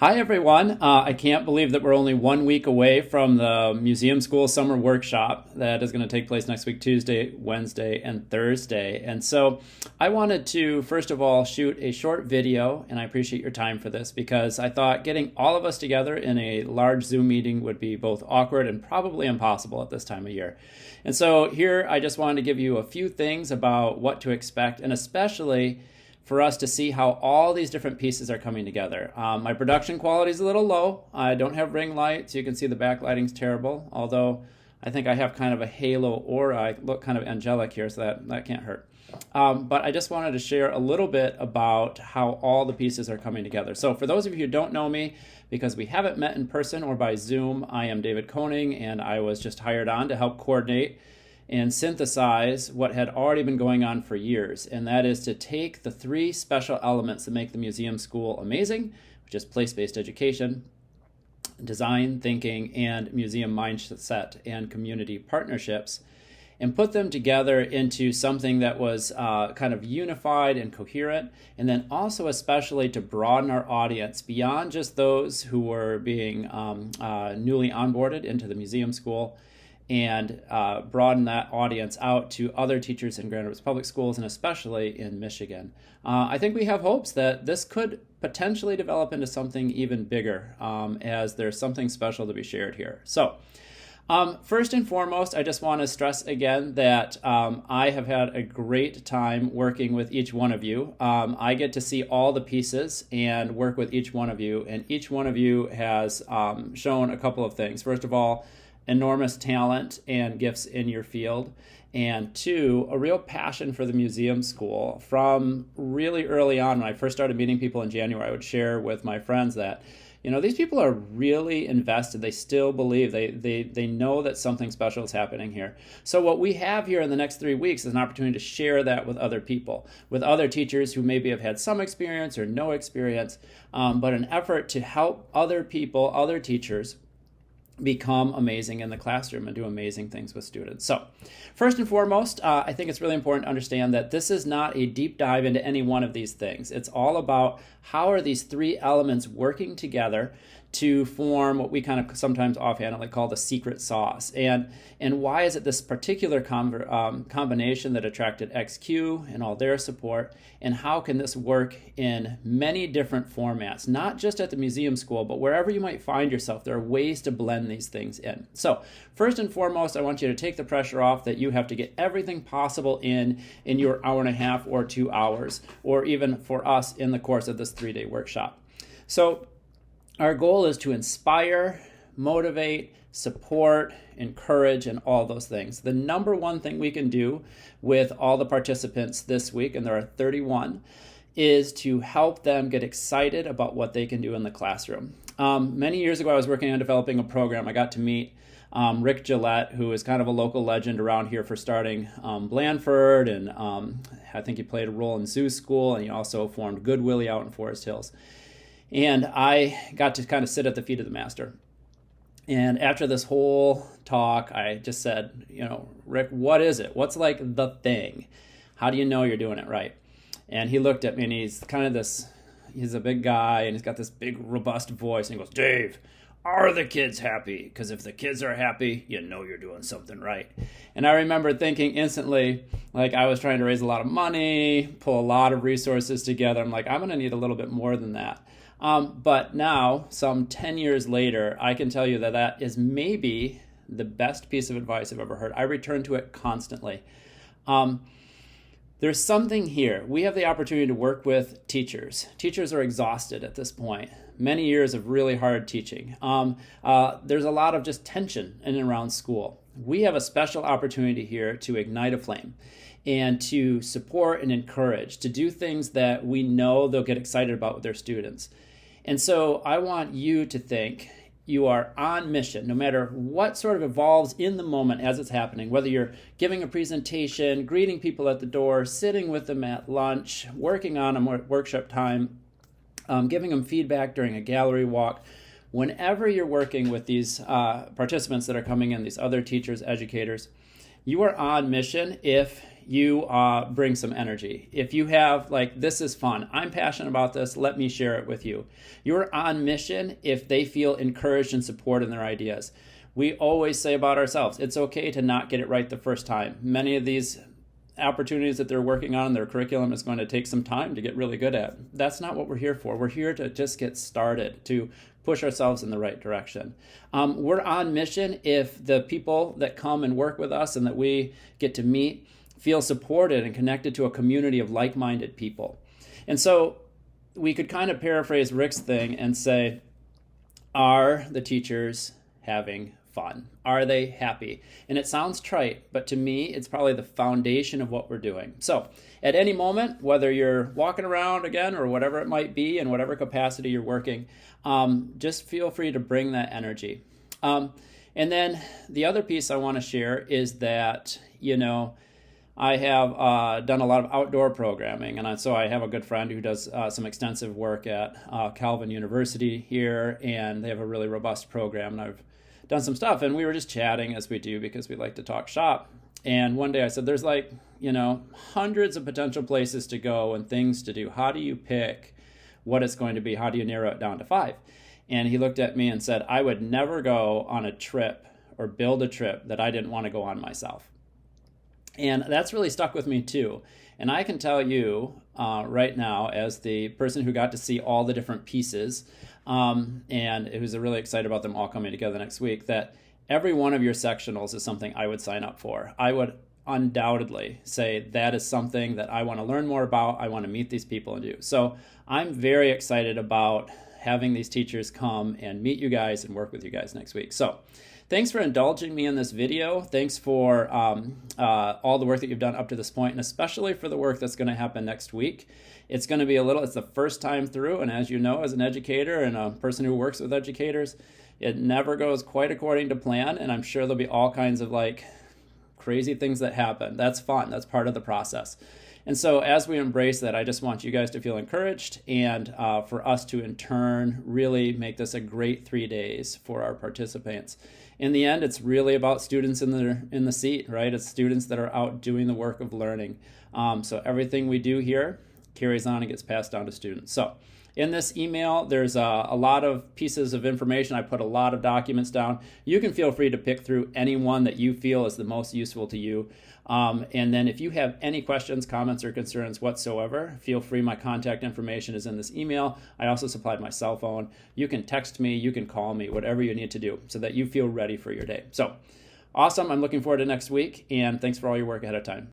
Hi, everyone. I can't believe that we're only 1 week away from the Museum School Summer Workshop that is going to take place next week, Tuesday, Wednesday, and Thursday. And so I wanted to, first of all, shoot a short video, and I appreciate your time for this because I thought getting all of us together in a large Zoom meeting would be both awkward and probably impossible at this time of year. And so here I just wanted to give you a few things about what to expect, and especially for us to see how all these different pieces are coming together. My production quality is a little low. I don't have ring lights. You can see the backlighting's terrible, although I think I have kind of a halo aura. I look kind of angelic here, so that can't hurt. But I just wanted to share a little bit about how all the pieces are coming together. So for those of you who don't know me, because we haven't met in person or by Zoom, I am David Koning, and I was just hired on to help coordinate and synthesize what had already been going on for years, and that is to take the three special elements that make the museum school amazing, which is place-based education, design thinking, and museum mindset and community partnerships, and put them together into something that was kind of unified and coherent, and then also especially to broaden our audience beyond just those who were being newly onboarded into the museum school, and broaden that audience out to other teachers in Grand Rapids Public Schools and especially in Michigan. I think we have hopes that this could potentially develop into something even bigger as there's something special to be shared here. So first and foremost, I just want to stress again that I have had a great time working with each one of you. I get to see all the pieces and work with each one of you, and each one of you has shown a couple of things. First of all, enormous talent and gifts in your field, and two, a real passion for the museum school. From really early on, when I first started meeting people in January, I would share with my friends that, you know, these people are really invested. They still believe, they know that something special is happening here. So what we have here in the next 3 weeks is an opportunity to share that with other people, with other teachers who maybe have had some experience or no experience, but an effort to help other people, other teachers, become amazing in the classroom and do amazing things with students. So first and foremost, I think it's really important to understand that this is not a deep dive into any one of these things. It's all about how are these three elements working together to form what we kind of sometimes offhandedly call the secret sauce. And why is it this particular combination that attracted XQ and all their support, and how can this work in many different formats, not just at the museum school, but wherever you might find yourself, there are ways to blend these things in. So first and foremost, I want you to take the pressure off that you have to get everything possible in your hour and a half or 2 hours, or even for us in the course of this 3-day workshop. So our goal is to inspire, motivate, support, encourage, and all those things. The number one thing we can do with all the participants this week, and there are 31, is to help them get excited about what they can do in the classroom. Many years ago, I was working on developing a program. I got to meet Rick Gillette, who is kind of a local legend around here for starting Blandford, and I think he played a role in Zoo School, and he also formed Good Willie out in Forest Hills. And I got to kind of sit at the feet of the master. And after this whole talk, I just said, you know, Rick, what is it? What's like the thing? How do you know you're doing it right? And he looked at me, and he's kind of he's a big guy, and he's got this big, robust voice. And he goes, Dave, are the kids happy? Because if the kids are happy, you know you're doing something right. And I remember thinking instantly, like I was trying to raise a lot of money, pull a lot of resources together. I'm like, I'm going to need a little bit more than that. But now, some 10 years later, I can tell you that that is maybe the best piece of advice I've ever heard. I return to it constantly. There's something here. We have the opportunity to work with teachers. Teachers are exhausted at this point. Many years of really hard teaching. There's a lot of just tension in and around school. We have a special opportunity here to ignite a flame and to support and encourage, to do things that we know they'll get excited about with their students. And so I want you to think you are on mission, no matter what sort of evolves in the moment as it's happening, whether you're giving a presentation, greeting people at the door, sitting with them at lunch, working on a workshop time, giving them feedback during a gallery walk. Whenever you're working with these participants that are coming in, these other teachers, educators, you are on mission if you bring some energy. If you have like, this is fun, I'm passionate about this, let me share it with you. You're on mission if they feel encouraged and supported in their ideas. We always say about ourselves, it's okay to not get it right the first time. Many of these opportunities that they're working on in their curriculum is going to take some time to get really good at. That's not what we're here for. We're here to just get started, to push ourselves in the right direction. We're on mission if the people that come and work with us and that we get to meet feel supported and connected to a community of like-minded people. And so we could kind of paraphrase Rick's thing and say, are the teachers having fun? Are they happy? And it sounds trite, but to me, it's probably the foundation of what we're doing. So at any moment, whether you're walking around again or whatever it might be, in whatever capacity you're working, just feel free to bring that energy. And then the other piece I want to share is that, I have done a lot of outdoor programming, and so I have a good friend who does some extensive work at Calvin University here, and they have a really robust program, and I've done some stuff, and we were just chatting as we do because we like to talk shop. And one day I said, there's hundreds of potential places to go and things to do. How do you pick what it's going to be? How do you narrow it down to 5? And he looked at me and said, I would never go on a trip or build a trip that I didn't want to go on myself. And that's really stuck with me too. And I can tell you right now, as the person who got to see all the different pieces, and who's really excited about them all coming together next week, that every one of your sectionals is something I would sign up for. I would undoubtedly say that is something that I want to learn more about. I want to meet these people and do. So I'm very excited about having these teachers come and meet you guys and work with you guys next week. So thanks for indulging me in this video. Thanks for all the work that you've done up to this point, and especially for the work that's going to happen next week. It's going to be it's the first time through, and as you know, as an educator and a person who works with educators, it never goes quite according to plan, and I'm sure there'll be all kinds of crazy things that happen. That's fun. That's part of the process. And so as we embrace that, I just want you guys to feel encouraged, and for us to in turn really make this a great 3 days for our participants. In the end, it's really about students in the seat, right? It's students that are out doing the work of learning. So everything we do here carries on and gets passed down to students. So in this email, there's a lot of pieces of information. I put a lot of documents down. You can feel free to pick through any one that you feel is the most useful to you. And then if you have any questions, comments, or concerns whatsoever, feel free. My contact information is in this email. I also supplied my cell phone. You can text me, you can call me, whatever you need to do so that you feel ready for your day. So awesome. I'm looking forward to next week, and thanks for all your work ahead of time.